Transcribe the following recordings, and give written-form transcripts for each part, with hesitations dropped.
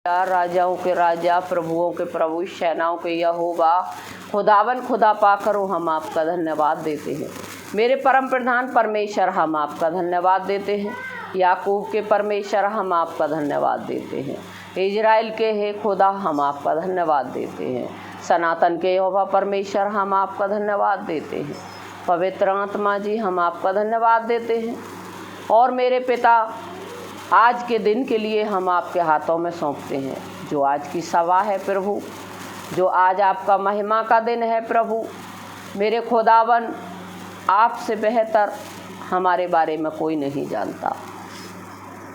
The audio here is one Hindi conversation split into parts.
राजाओं के राजा, प्रभुओं के प्रभु, सेनाओं के यहोवा, खुदावन खुदा पाकरो, हम आपका धन्यवाद देते हैं। मेरे परम प्रधान परमेश्वर, हम आपका धन्यवाद देते हैं। याकूब के परमेश्वर, हम आपका धन्यवाद देते हैं। इजराइल के हे खुदा, हम आपका धन्यवाद देते हैं। सनातन के यहोवा परमेश्वर, हम आपका धन्यवाद देते हैं। पवित्र आत्मा जी, हम आपका धन्यवाद देते हैं। और मेरे पिता, आज के दिन के लिए हम आपके हाथों में सौंपते हैं। जो आज की सभा है प्रभु, जो आज आपका महिमा का दिन है प्रभु, मेरे खुदावन, आपसे बेहतर हमारे बारे में कोई नहीं जानता।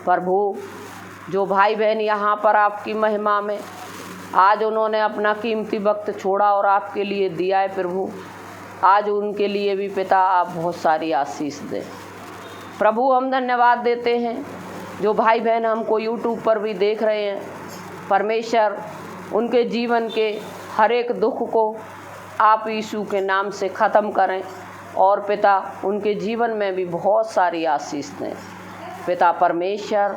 प्रभु, जो भाई बहन यहाँ पर आपकी महिमा में आज उन्होंने अपना कीमती वक्त छोड़ा और आपके लिए दिया है प्रभु, आज उनके लिए भी पिता आप बहुत सारी आशीष दें। प्रभु, हम धन्यवाद देते हैं जो भाई बहन हमको यूट्यूब पर भी देख रहे हैं। परमेश्वर, उनके जीवन के हर एक दुख को आप यीशु के नाम से ख़त्म करें और पिता उनके जीवन में भी बहुत सारी आशीष दें। पिता परमेश्वर,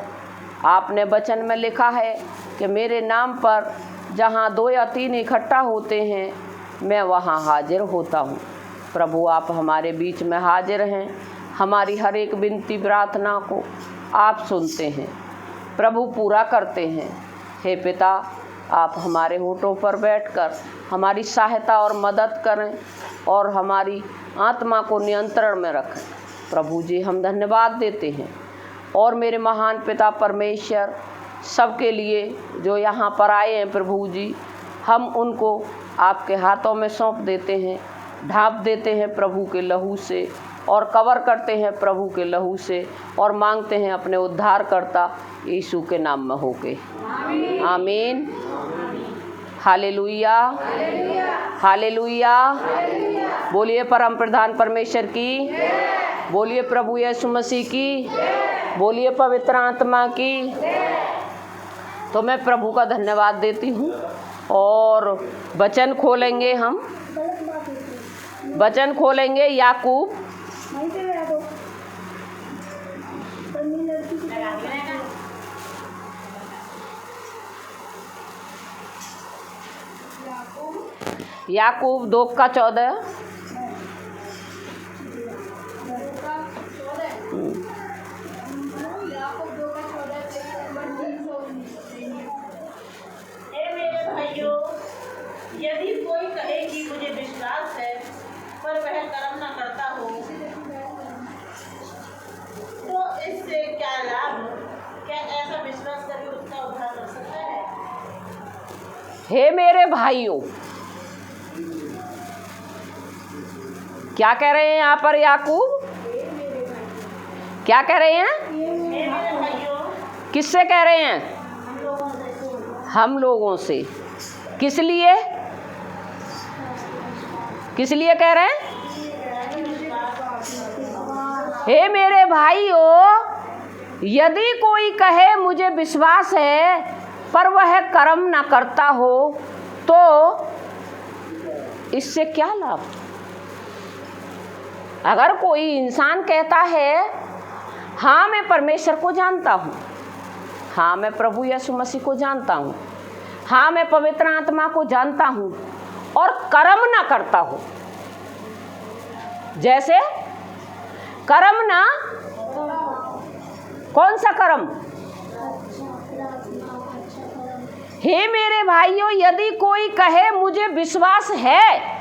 आपने वचन में लिखा है कि मेरे नाम पर जहाँ 2 या 3 इकट्ठा होते हैं, मैं वहाँ हाजिर होता हूँ। प्रभु, आप हमारे बीच में हाजिर हैं। हमारी हर एक विनती प्रार्थना को आप सुनते हैं प्रभु, पूरा करते हैं। हे पिता, आप हमारे होठों पर बैठकर हमारी सहायता और मदद करें और हमारी आत्मा को नियंत्रण में रखें। प्रभु जी, हम धन्यवाद देते हैं। और मेरे महान पिता परमेश्वर, सबके लिए जो यहाँ पर आए हैं प्रभु जी, हम उनको आपके हाथों में सौंप देते हैं, ढाँप देते हैं प्रभु के लहू से और कवर करते हैं प्रभु के लहू से और मांगते हैं अपने उद्धारकर्ता यीशु के नाम में होके। आमीन। Hallelujah, hallelujah. बोलिए परम प्रधान परमेश्वर की, बोलिए प्रभु यीशु मसीह की, बोलिए पवित्र आत्मा की। तो मैं प्रभु का धन्यवाद देती हूँ और वचन खोलेंगे। हम वचन खोलेंगे याकूब याकूब 2:14। यदि कोई कहे कि मुझे विश्वास है पर वह कर्म न करता हो, तो इससे क्या लाभ? क्या ऐसा विश्वास करके उसका उद्धार कर सकता है? हे मेरे भाइयों, क्या कह रहे हैं यहाँ पर याकूब? क्या कह रहे हैं? हे मेरे भाइयों। किससे कह रहे हैं? हम लोगों से। किस लिए? किस लिए कह रहे हैं? हे मेरे भाइयों, यदि कोई कहे मुझे विश्वास है पर वह कर्म ना करता हो, तो इससे क्या लाभ? अगर कोई इंसान कहता है हाँ मैं परमेश्वर को जानता हूँ, हाँ मैं प्रभु यीशु मसीह को जानता हूँ, हाँ मैं पवित्र आत्मा को जानता हूँ, और कर्म ना करता हो, जैसे कर्म ना, कौन सा कर्म? हे मेरे भाइयों, यदि कोई कहे मुझे विश्वास है,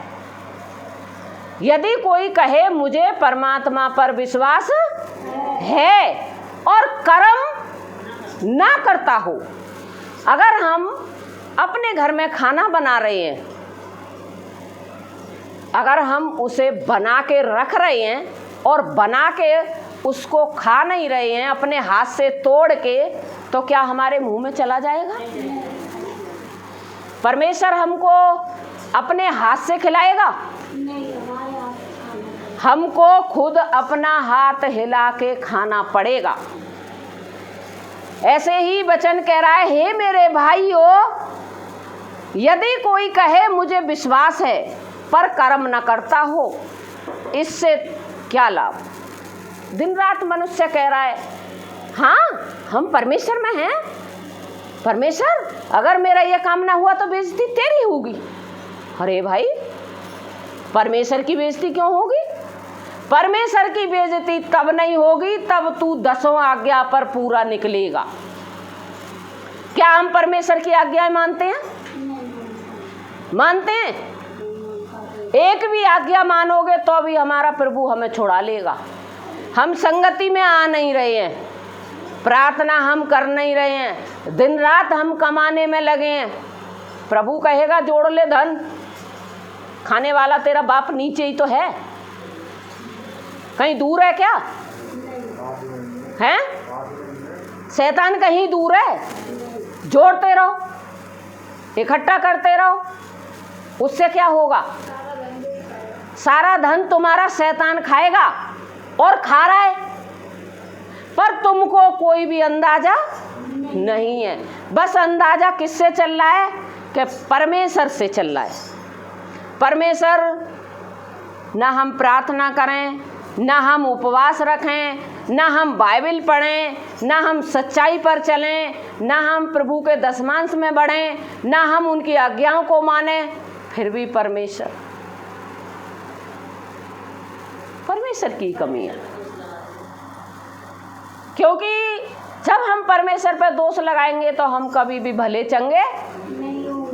यदि कोई कहे मुझे परमात्मा पर विश्वास है और कर्म ना करता हो, अगर हम अपने घर में खाना बना रहे हैं, अगर हम उसे बना के रख रहे हैं और बना के उसको खा नहीं रहे हैं अपने हाथ से तोड़ के, तो क्या हमारे मुंह में चला जाएगा? परमेश्वर हमको अपने हाथ से खिलाएगा? हमको खुद अपना हाथ हिला के खाना पड़ेगा। ऐसे ही वचन कह रहा है, हे मेरे भाइयों, यदि कोई कहे मुझे विश्वास है पर कर्म न करता हो, इससे क्या लाभ? दिन रात मनुष्य कह रहा है हाँ हम परमेश्वर में हैं, परमेश्वर अगर मेरा ये काम ना हुआ तो बेइज्जती तेरी होगी। अरे भाई, परमेश्वर की बेइज्जती क्यों होगी? परमेश्वर की बेइज्जती तब नहीं होगी तब तू 10 आज्ञा पर पूरा निकलेगा। क्या हम परमेश्वर की आज्ञाएं मानते हैं? मानते हैं? एक भी आज्ञा मानोगे तो भी हमारा प्रभु हमें छुड़ा लेगा। हम संगति में आ नहीं रहे हैं, प्रार्थना हम कर नहीं रहे हैं, दिन रात हम कमाने में लगे हैं। प्रभु कहेगा जोड़ ले धन, खाने वाला तेरा बाप नीचे ही तो है, कहीं दूर है क्या? हैं? शैतान कहीं दूर है? जोड़ते रहो, इकट्ठा करते रहो, उससे क्या होगा? सारा धन तुम्हारा शैतान खाएगा और खा रहा है, पर तुमको कोई भी अंदाजा नहीं है। बस अंदाजा किससे चल रहा है? कि परमेश्वर से चल रहा है। परमेश्वर, ना हम प्रार्थना करें, ना हम उपवास रखें, ना हम बाइबल पढ़ें, ना हम सच्चाई पर चलें, ना हम प्रभु के दशमांश में बढ़ें, ना हम उनकी आज्ञाओं को मानें, फिर भी परमेश्वर की कमी है। क्योंकि जब हम परमेश्वर पर दोष लगाएंगे तो हम कभी भी भले चंगे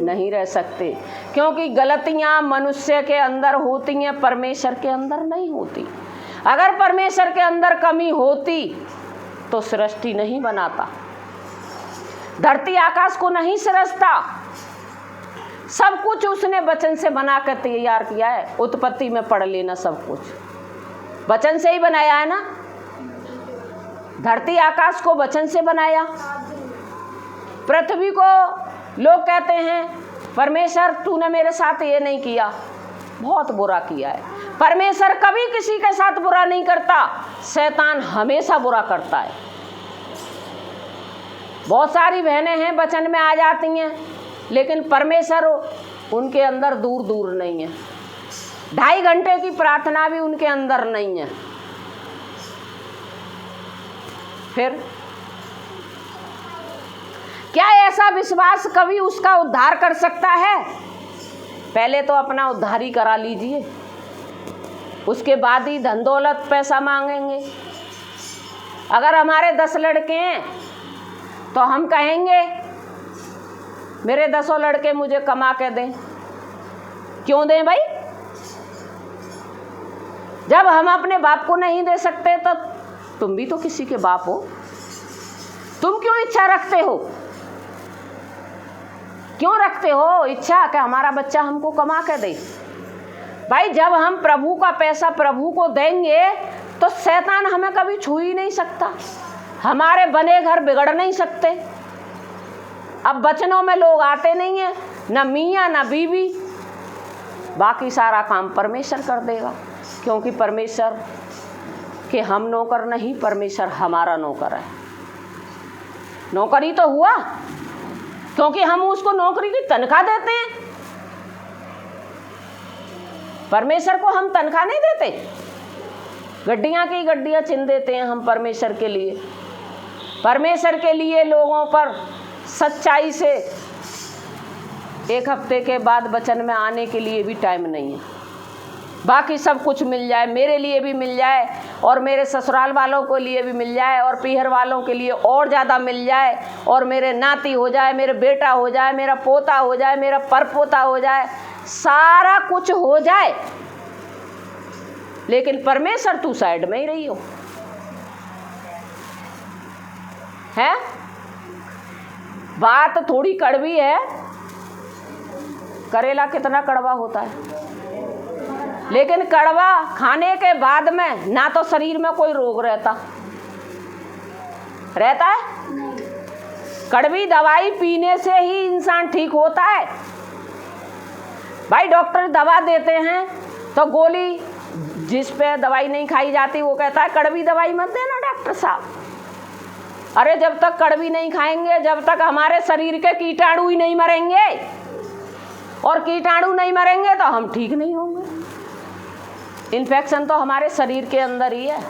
नहीं रह सकते, क्योंकि गलतियां मनुष्य के अंदर होती हैं, परमेश्वर के अंदर नहीं होती। अगर परमेश्वर के अंदर कमी होती तो सृष्टि नहीं बनाता, धरती आकाश को नहीं सृजता। सब कुछ उसने वचन से बना कर तैयार किया है। उत्पत्ति में पढ़ लेना, सब कुछ वचन से ही बनाया है ना। धरती आकाश को वचन से बनाया। पृथ्वी को लोग कहते हैं परमेश्वर तूने मेरे साथ ये नहीं किया, बहुत बुरा किया है। परमेश्वर कभी किसी के साथ बुरा नहीं करता, शैतान हमेशा बुरा करता है। बहुत सारी बहनें हैं वचन में आ जाती हैं, लेकिन परमेश्वर उनके अंदर दूर दूर नहीं है। 2.5 घंटे की प्रार्थना भी उनके अंदर नहीं है। फिर क्या ऐसा विश्वास कभी उसका उद्धार कर सकता है? पहले तो अपना उद्धार ही करा लीजिए, उसके बाद ही धन दौलत पैसा मांगेंगे। अगर हमारे 10 लड़के हैं तो हम कहेंगे मेरे 10 लड़के मुझे कमा के दें। क्यों दें भाई? जब हम अपने बाप को नहीं दे सकते तो तुम भी तो किसी के बाप हो। तुम क्यों इच्छा रखते हो? क्यों रखते हो इच्छा कि हमारा बच्चा हमको कमा के दे? भाई जब हम प्रभु का पैसा प्रभु को देंगे तो शैतान हमें कभी छू ही नहीं सकता, हमारे बने घर बिगड़ नहीं सकते। अब वचनों में लोग आते नहीं हैं, ना मियाँ ना बीवी, बाकी सारा काम परमेश्वर कर देगा। क्योंकि परमेश्वर के हम नौकर नहीं, परमेश्वर हमारा नौकर है। नौकरी तो हुआ क्योंकि हम उसको नौकरी की तनख्वाह देते हैं। परमेश्वर को हम तनख्वाह नहीं देते, गड्डियाँ की गड्डियाँ चिन देते हैं हम परमेश्वर के लिए। परमेश्वर के लिए लोगों पर सच्चाई से 1 हफ्ते के बाद वचन में आने के लिए भी टाइम नहीं है। बाकी सब कुछ मिल जाए, मेरे लिए भी मिल जाए और मेरे ससुराल वालों के लिए भी मिल जाए और पीहर वालों के लिए और ज़्यादा मिल जाए और मेरे नाती हो जाए, मेरे बेटा हो जाए, मेरा पोता हो जाए, मेरा परपोता हो जाए, सारा कुछ हो जाए, लेकिन परमेश्वर तू साइड में ही रही हो। है बात थोड़ी कड़वी है। करेला कितना कड़वा होता है, लेकिन कड़वा खाने के बाद में ना तो शरीर में कोई रोग रहता है। कड़वी दवाई पीने से ही इंसान ठीक होता है। भाई डॉक्टर दवा देते हैं तो गोली जिस पे दवाई नहीं खाई जाती वो कहता है कड़वी दवाई मत देना डॉक्टर साहब। अरे जब तक कड़वी नहीं खाएंगे, जब तक हमारे शरीर के कीटाणु ही नहीं मरेंगे, और कीटाणु नहीं मरेंगे तो हम ठीक नहीं होंगे। इन्फेक्शन तो हमारे शरीर के अंदर ही है।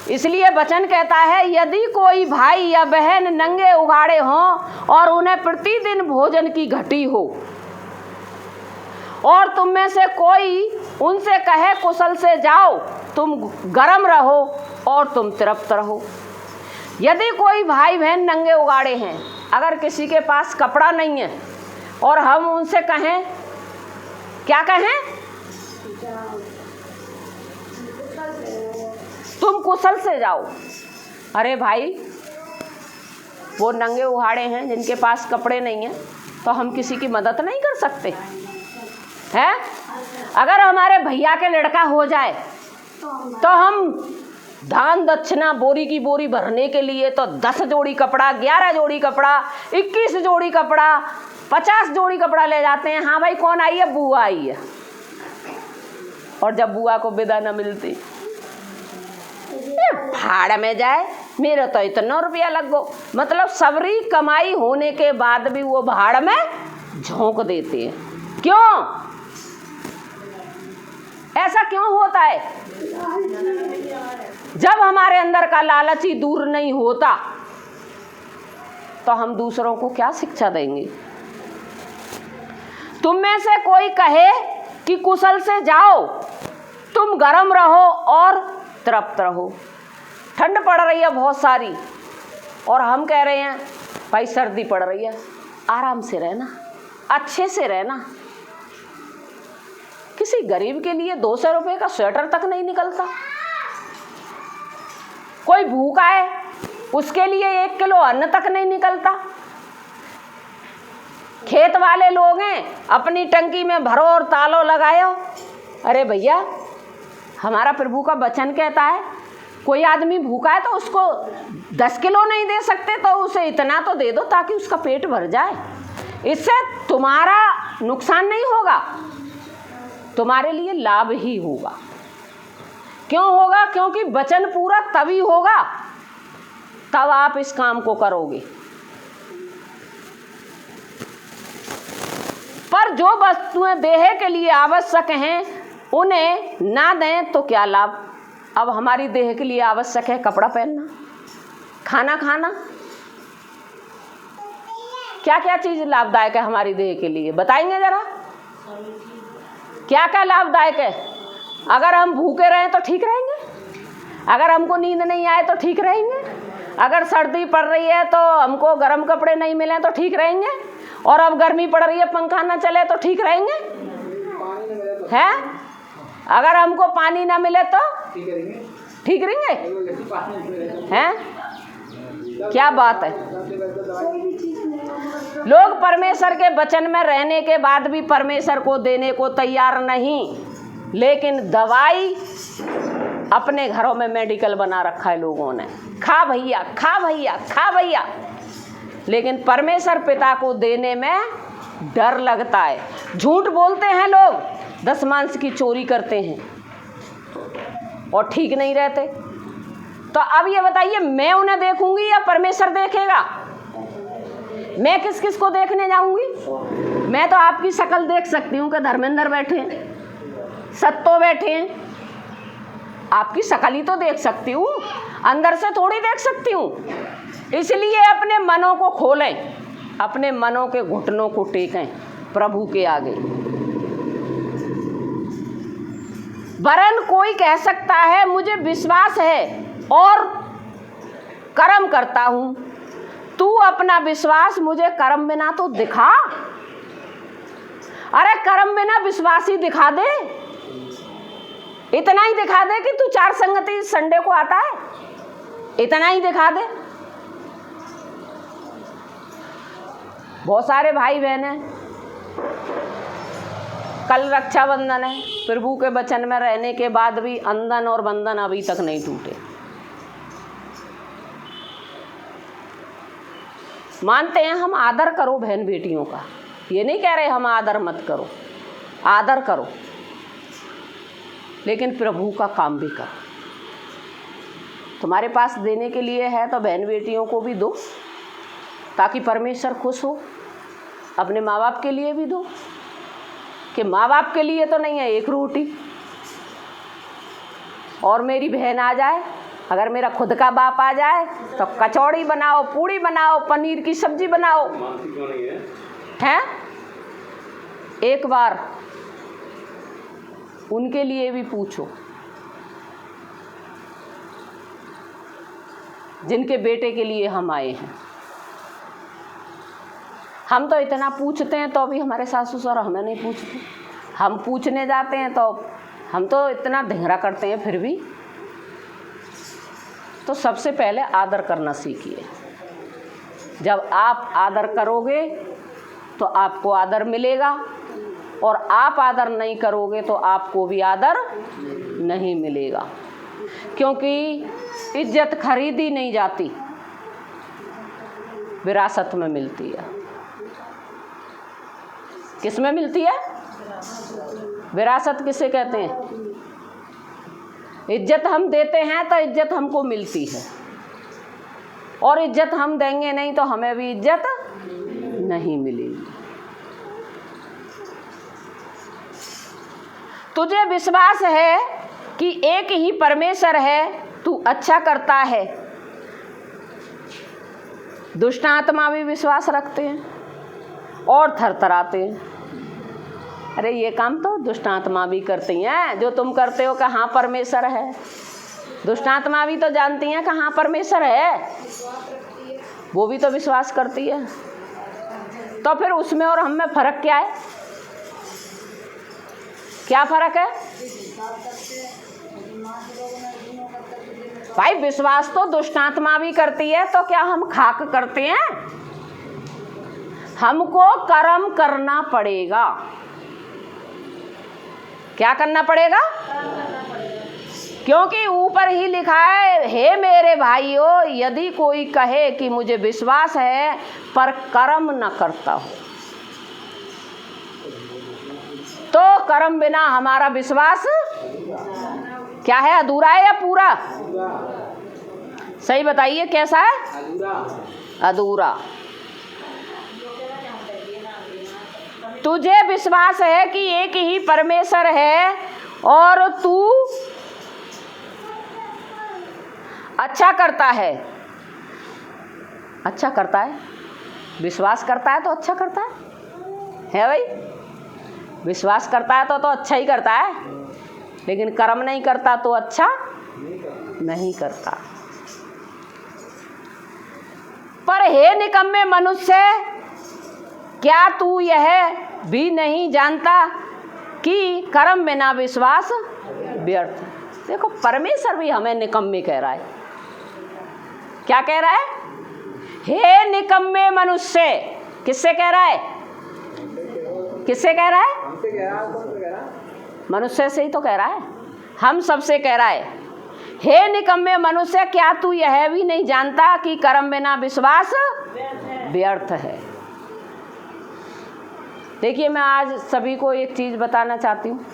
इसलिए वचन कहता है, यदि कोई भाई या बहन नंगे उघाड़े हों और उन्हें प्रतिदिन भोजन की घटी हो, और तुम में से कोई उनसे कहे कुशल से जाओ, तुम गर्म रहो और तुम तृप्त रहो। यदि कोई भाई बहन नंगे उघाड़े हैं, अगर किसी के पास कपड़ा नहीं है और हम उनसे कहें, क्या कहें, तुम कुशल से जाओ। अरे भाई, वो नंगे उघाड़े हैं जिनके पास कपड़े नहीं हैं, तो हम किसी की मदद नहीं कर सकते हैं? अगर हमारे भैया के लड़का हो जाए तो हम दान दक्षिणा बोरी की बोरी भरने के लिए तो 10 जोड़ी कपड़ा, 11 जोड़ी कपड़ा, 21 जोड़ी कपड़ा, 50 जोड़ी कपड़ा ले जाते हैं। हाँ भाई, कौन आई है? बुआ आई है। और जब बुआ को विदा न मिलती, भाड़ में जाए, मेरा तो इतना रुपया लग गो। मतलब सबरी कमाई होने के बाद भी वो भाड़ में झोंक देते हैं। क्यों? ऐसा क्यों होता है? जब हमारे अंदर का लालच ही दूर नहीं होता तो हम दूसरों को क्या शिक्षा देंगे? तुम में से कोई कहे कि कुशल से जाओ, तुम गर्म रहो और तृप्त रहो। ठंड पड़ रही है बहुत सारी और हम कह रहे हैं भाई सर्दी पड़ रही है, आराम से रहना, अच्छे से रहना। किसी गरीब के लिए 200 रुपये का स्वेटर तक नहीं निकलता। कोई भूखा है, उसके लिए 1 किलो अन्न तक नहीं निकलता। खेत वाले लोग हैं, अपनी टंकी में भरो और तालो लगाओ। अरे भैया, हमारा प्रभु का वचन कहता है, कोई आदमी भूखा है तो उसको 10 किलो नहीं दे सकते तो उसे इतना तो दे दो ताकि उसका पेट भर जाए। इससे तुम्हारा नुकसान नहीं होगा, तुम्हारे लिए लाभ ही होगा। क्यों होगा? क्योंकि वचन पूरा तभी होगा तब आप इस काम को करोगे। पर जो वस्तुएं देह के लिए आवश्यक हैं उन्हें ना दें तो क्या लाभ? अब हमारी देह के लिए आवश्यक है कपड़ा पहनना, खाना खाना। क्या क्या चीज़ लाभदायक है हमारी देह के लिए, बताएंगे जरा? क्या क्या लाभदायक है? अगर हम भूखे रहें तो ठीक रहेंगे, अगर हमको नींद नहीं आए तो ठीक रहेंगे, अगर सर्दी पड़ रही है तो हमको गर्म कपड़े नहीं मिले तो ठीक रहेंगे, और अब गर्मी पड़ रही है पंखा ना चले तो ठीक रहेंगे, हैं? अगर हमको पानी ना मिले तो ठीक रहेंगे, हैं? क्या बात है। लोग परमेश्वर के वचन में रहने के बाद भी परमेश्वर को देने को तैयार नहीं, लेकिन दवाई अपने घरों में मेडिकल बना रखा है लोगों ने। खा भैया, खा भैया, खा भैया। लेकिन परमेश्वर पिता को देने में डर लगता है। झूठ बोलते हैं लोग, दशमांश की चोरी करते हैं और ठीक नहीं रहते। तो अब ये बताइए, मैं उन्हें देखूंगी या परमेश्वर देखेगा? मैं किस किस को देखने जाऊंगी? मैं तो आपकी शक्ल देख सकती हूँ कि धर्मेंद्र बैठे हैं, सत्तो बैठे हैं, आपकी शक्ल ही तो देख सकती हूँ, अंदर से थोड़ी देख सकती हूँ। इसलिए अपने मनों को खोलें, अपने मनों के घुटनों को टेकें प्रभु के आगे। वरन कोई कह सकता है मुझे विश्वास है और कर्म करता हूँ, तू अपना विश्वास मुझे कर्म बिना तो दिखा। अरे कर्म बिना विश्वास ही दिखा दे, इतना ही दिखा दे कि तू 4 संगति संडे को आता है, इतना ही दिखा दे। बहुत सारे भाई बहन हैं, कल रक्षाबंधन है, प्रभु के वचन में रहने के बाद भी अंधन और बंधन अभी तक नहीं टूटे। मानते हैं हम आदर करो बहन बेटियों का, ये नहीं कह रहे हम आदर मत करो, आदर करो, लेकिन प्रभु का काम भी करो। तुम्हारे पास देने के लिए है तो बहन बेटियों को भी दो, ताकि परमेश्वर खुश हो। अपने माँ बाप के लिए भी दो, कि माँ बाप के लिए तो नहीं है 1 रोटी, और मेरी बहन आ जाए अगर मेरा खुद का बाप आ जाए तो कचौड़ी बनाओ, पूड़ी बनाओ, पनीर की सब्जी बनाओ, हैं? एक बार उनके लिए भी पूछो जिनके बेटे के लिए हम आए हैं। हम तो इतना पूछते हैं तो भी हमारे सासू ससुर हमें नहीं पूछते। हम पूछने जाते हैं तो हम तो इतना ढेंगरा करते हैं फिर भी। तो सबसे पहले आदर करना सीखिए। जब आप आदर करोगे तो आपको आदर मिलेगा, और आप आदर नहीं करोगे तो आपको भी आदर नहीं मिलेगा। क्योंकि इज्जत खरीदी नहीं जाती, विरासत में मिलती है। किस में मिलती है? विरासत किसे कहते हैं? इज्जत हम देते हैं तो इज्जत हमको मिलती है, और इज्जत हम देंगे नहीं तो हमें भी इज्जत नहीं मिलेगी। तुझे विश्वास है कि एक ही परमेश्वर है, तू अच्छा करता है। दुष्ट आत्मा भी विश्वास रखते हैं और थरथराते हैं। अरे ये काम तो दुष्ट आत्मा भी करती हैं, जो तुम करते हो कहाँ परमेश्वर है। दुष्ट आत्मा भी तो जानती हैं कहाँ परमेश्वर है, वो भी तो विश्वास करती है। तो फिर उसमें और हम में फर्क क्या है? क्या फर्क है भाई? विश्वास तो दुष्ट आत्मा भी करती है, तो क्या हम खाक करते हैं? हमको कर्म करना पड़ेगा। क्या करना पड़ेगा? क्योंकि ऊपर ही लिखा है, हे मेरे भाइयों, यदि कोई कहे कि मुझे विश्वास है पर कर्म न करता हो, तो कर्म बिना हमारा विश्वास क्या है? अधूरा है या पूरा? सही बताइए, कैसा है? अधूरा। तुझे विश्वास है कि एक ही परमेश्वर है और तू अच्छा करता है। अच्छा करता है, विश्वास करता है तो अच्छा करता है भाई? विश्वास करता है तो अच्छा ही करता है, लेकिन कर्म नहीं करता तो अच्छा नहीं करता। पर हे निकम्मे मनुष्य, क्या तू यह भी नहीं जानता कि कर्म बिना विश्वास व्यर्थ? देखो, परमेश्वर भी हमें निकम्मे कह रहा है। क्या कह रहा है? हे निकम्मे मनुष्य। किससे कह रहा है? किससे कह रहा है? मनुष्य से ही तो कह रहा है, हम सबसे कह रहा है। हे निकम्मे मनुष्य, क्या तू यह भी नहीं जानता कि कर्म बिना विश्वास व्यर्थ है? देखिए, मैं आज सभी को एक चीज़ बताना चाहती हूँ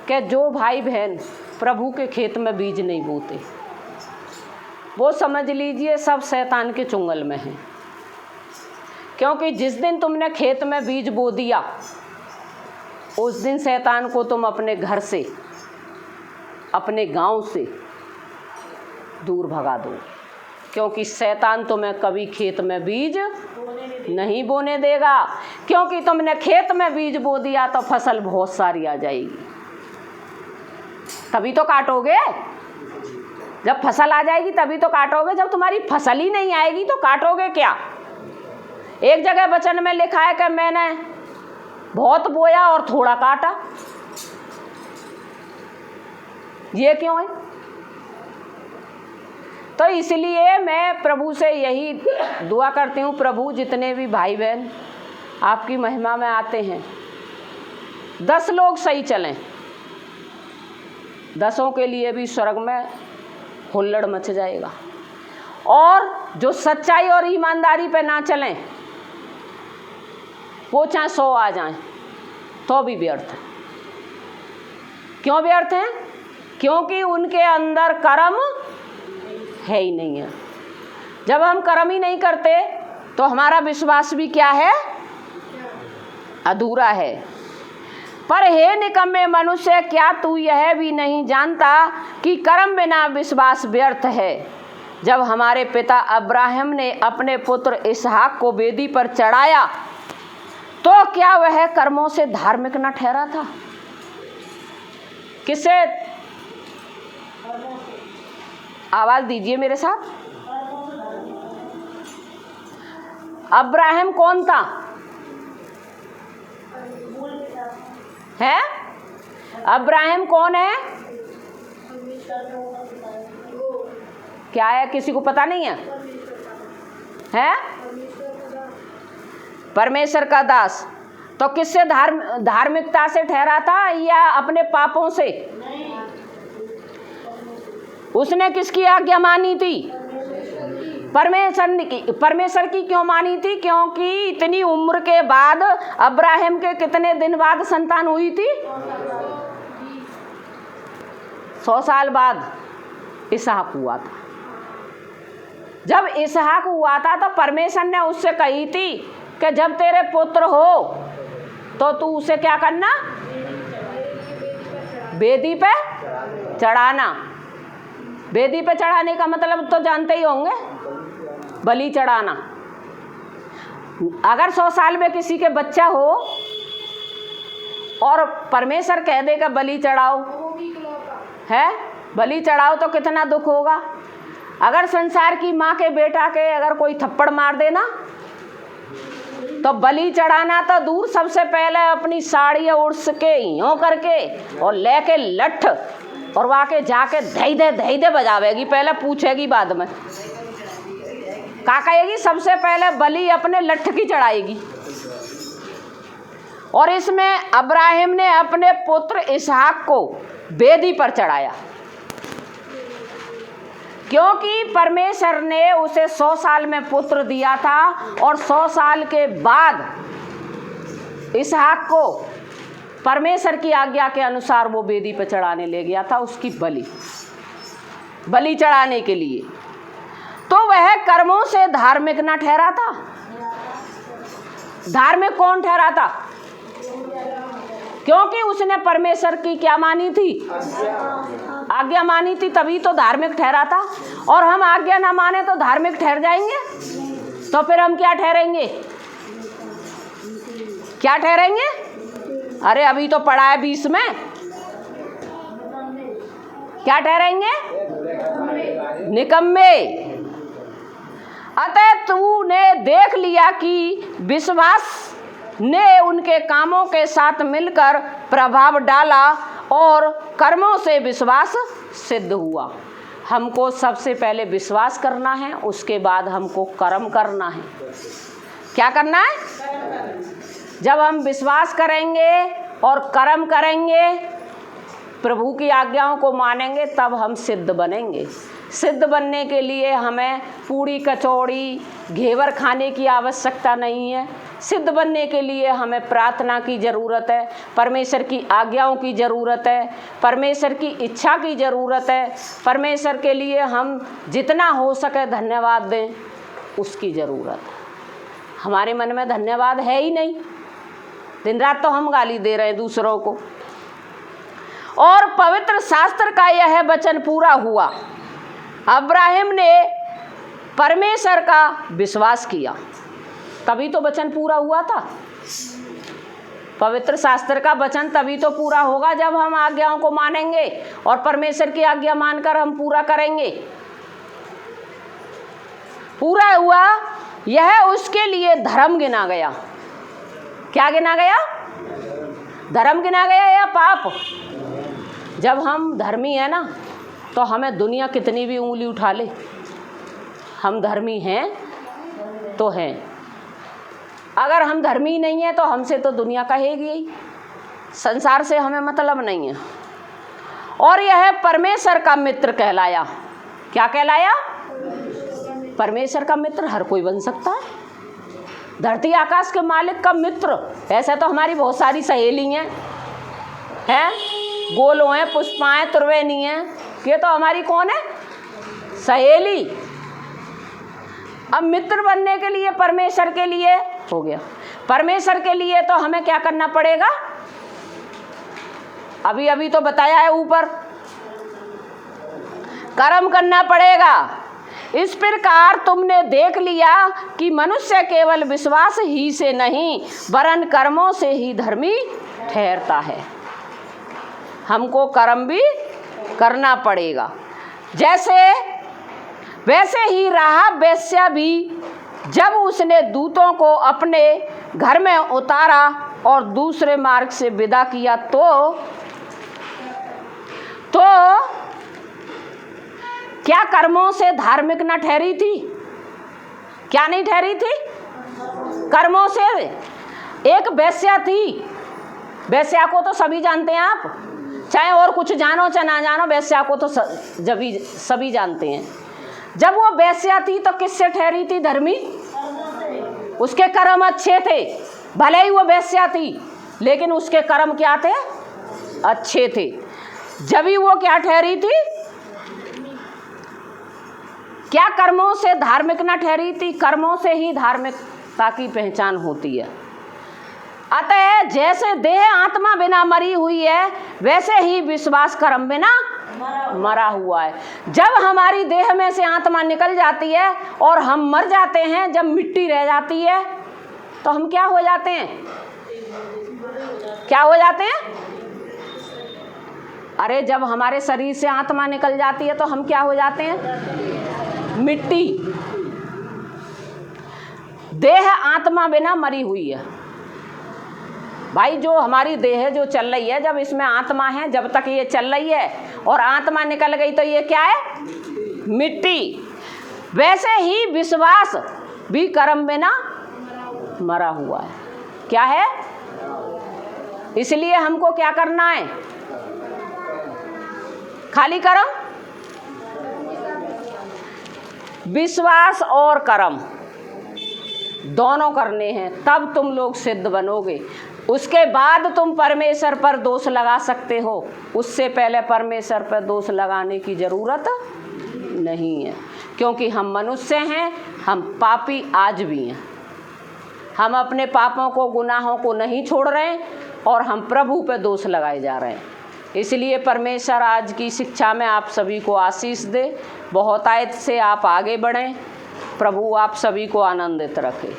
कि जो भाई बहन प्रभु के खेत में बीज नहीं बोते, वो समझ लीजिए सब शैतान के चुंगल में हैं। क्योंकि जिस दिन तुमने खेत में बीज बो दिया, उस दिन शैतान को तुम अपने घर से, अपने गांव से दूर भगा दो। क्योंकि शैतान तुम्हें कभी खेत में बीज नहीं बोने देगा। क्योंकि तुमने खेत में बीज बो दिया तो फसल बहुत सारी आ जाएगी, तभी तो काटोगे। जब फसल आ जाएगी तभी तो काटोगे। जब तुम्हारी फसल ही नहीं आएगी तो काटोगे क्या? एक जगह वचन में लिखा है कि मैंने बहुत बोया और थोड़ा काटा। ये क्यों है? तो इसलिए मैं प्रभु से यही दुआ करती हूँ, प्रभु जितने भी भाई बहन आपकी महिमा में आते हैं, 10 लोग सही चलें, 10 के लिए भी स्वर्ग में हुल्लड़ मच जाएगा। और जो सच्चाई और ईमानदारी पे ना चलें, वो चाहे 100 आ जाएं तो भी व्यर्थ है। क्यों व्यर्थ है? क्योंकि उनके अंदर कर्म है ही नहीं है। जब हम कर्म ही नहीं करते तो हमारा विश्वास भी क्या है? अधूरा है। पर हे निकम्मे मनुष्य, क्या तू यह भी नहीं जानता कि कर्म बिना विश्वास व्यर्थ है। जब हमारे पिता अब्राहम ने अपने पुत्र इसहाक को वेदी पर चढ़ाया तो क्या वह कर्मों से धार्मिक न ठहरा था? किससे? आवाज दीजिए मेरे साथ। अब्राहम कौन था? है? अब्राहम कौन है? क्या है, किसी को पता नहीं है? है? परमेश्वर का दास। तो किससे धार्मिकता से ठहरा था या अपने पापों से? उसने किसकी आज्ञा मानी थी? परमेश्वर की क्यों मानी थी? क्योंकि इतनी उम्र के बाद अब्राहम के कितने दिन बाद संतान हुई थी? 100 साल बाद इसहाक हुआ था। जब इसहाक हुआ था तो परमेश्वर ने उससे कही थी कि जब तेरे पुत्र हो तो तू उसे क्या करना? वेदी पे चढ़ाना। वेदी पे चढ़ाने का मतलब तो जानते ही होंगे, बलि चढ़ाना। अगर 100 साल में किसी के बच्चा हो और परमेश्वर कह देगा बलि चढ़ाओ, है बलि चढ़ाओ, तो कितना दुख होगा। अगर संसार की माँ के बेटा के अगर कोई थप्पड़ मार देना तो बलि चढ़ाना तो दूर, सबसे पहले अपनी साड़ी उड़ के यूँ करके और लेके लठ और वहाँ के जाके धई दे बजावेगी, पहले पूछेगी बाद में क्या कहेगी। सबसे पहले बलि अपने लठ की चढ़ाएगी। और इसमें अब्राहम ने अपने पुत्र इसहाक को वेदी पर चढ़ाया क्योंकि परमेश्वर ने उसे 100 साल में पुत्र दिया था और 100 साल के बाद इसहाक को परमेश्वर की आज्ञा के अनुसार वो वेदी पर चढ़ाने ले गया था, उसकी बलि चढ़ाने के लिए। तो वह कर्मों से धार्मिक ना ठहरा था। धार्मिक कौन ठहरा था? क्योंकि उसने परमेश्वर की क्या मानी थी? आज्ञा मानी थी, तभी तो धार्मिक ठहरा था। और हम आज्ञा ना माने तो धार्मिक ठहर जाएंगे, तो फिर हम क्या ठहरेंगे? क्या ठहरेंगे? अरे अभी तो पढ़ा है 20 में, क्या ठहरेंगे? निकम्मे। अतः तूने देख लिया कि विश्वास ने उनके कामों के साथ मिलकर प्रभाव डाला और कर्मों से विश्वास सिद्ध हुआ। हमको सबसे पहले विश्वास करना है, उसके बाद हमको कर्म करना है। क्या करना है? जब हम विश्वास करेंगे और कर्म करेंगे, प्रभु की आज्ञाओं को मानेंगे, तब हम सिद्ध बनेंगे। सिद्ध बनने के लिए हमें पूड़ी कचौड़ी घेवर खाने की आवश्यकता नहीं है। सिद्ध बनने के लिए हमें प्रार्थना की ज़रूरत है, परमेश्वर की आज्ञाओं की ज़रूरत है, परमेश्वर की इच्छा की ज़रूरत है। परमेश्वर के लिए हम जितना हो सके धन्यवाद दें, उसकी ज़रूरत है। हमारे मन में धन्यवाद है ही नहीं, दिन रात तो हम गाली दे रहे हैं दूसरों को। और पवित्र शास्त्र का यह वचन पूरा हुआ, अब्राहम ने परमेश्वर का विश्वास किया, तभी तो वचन पूरा हुआ था। पवित्र शास्त्र का वचन तभी तो पूरा होगा जब हम आज्ञाओं को मानेंगे और परमेश्वर की आज्ञा मानकर हम पूरा करेंगे। पूरा हुआ, यह उसके लिए धर्म गिना गया। क्या गिना गया? धर्म गिना गया या पाप? जब हम धर्मी है ना, तो हमें दुनिया कितनी भी उंगली उठा ले, हम धर्मी हैं तो हैं। अगर हम धर्मी नहीं हैं तो हमसे तो दुनिया कहेगी ही, संसार से हमें मतलब नहीं है। और यह परमेश्वर का मित्र कहलाया। क्या कहलाया? परमेश्वर का मित्र हर कोई बन सकता है। धरती आकाश के मालिक का मित्र। ऐसे तो हमारी बहुत सारी सहेली हैं, गोलो हैं, पुष्पाएं, त्रिवेणी हैं, ये तो हमारी कौन है? सहेली। अब मित्र बनने के लिए परमेश्वर के लिए हो गया। परमेश्वर के लिए तो हमें क्या करना पड़ेगा? अभी अभी तो बताया है ऊपर, कर्म करना पड़ेगा। इस प्रकार तुमने देख लिया कि मनुष्य केवल विश्वास ही से नहीं वरन कर्मों से ही धर्मी ठहरता है। हमको कर्म भी करना पड़ेगा। वैसे ही राहाब वेश्या भी जब उसने दूतों को अपने घर में उतारा और दूसरे मार्ग से विदा किया तो क्या कर्मों से धार्मिक न ठहरी थी? क्या नहीं ठहरी थी? कर्मों से। एक वेश्या थी, वेश्या को तो सभी जानते हैं आप, चाहे और कुछ जानो चाहे ना जानो, वेश्या को तो सभी जानते हैं। जब वो वेश्या थी तो किससे ठहरी थी धर्मी? उसके कर्म अच्छे थे, भले ही वो वेश्या थी लेकिन उसके कर्म क्या थे? अच्छे थे। जब ही वो क्या ठहरी थी? क्या कर्मों से धार्मिक न ठहरी थी? कर्मों से ही धार्मिकता की पहचान होती है। अतः जैसे देह आत्मा बिना मरी हुई है वैसे ही विश्वास कर्म बिना मरा हुआ है। जब हमारी देह में से आत्मा निकल जाती है और हम मर जाते हैं, जब मिट्टी रह जाती है तो हम क्या हो जाते हैं? क्या हो जाते हैं? अरे जब हमारे शरीर से आत्मा निकल जाती है तो हम क्या हो जाते हैं? मिट्टी। देह आत्मा बिना मरी हुई है भाई। जो हमारी देह जो चल रही है, जब इसमें आत्मा है, जब तक ये चल रही है और आत्मा निकल गई तो ये क्या है? मिट्टी। वैसे ही विश्वास भी कर्म बिना मरा हुआ है। क्या है? इसलिए हमको क्या करना है? खाली कर्म, विश्वास और कर्म दोनों करने हैं, तब तुम लोग सिद्ध बनोगे। उसके बाद तुम परमेश्वर पर दोष लगा सकते हो, उससे पहले परमेश्वर पर दोष लगाने की ज़रूरत नहीं है, क्योंकि हम मनुष्य हैं, हम पापी आज भी हैं। हम अपने पापों को, गुनाहों को नहीं छोड़ रहे हैं और हम प्रभु पर दोष लगाए जा रहे हैं। इसलिए परमेश्वर आज की शिक्षा में आप सभी को आशीष दे, बहुतायत से आप आगे बढ़ें। प्रभु आप सभी को आनंदित रखे।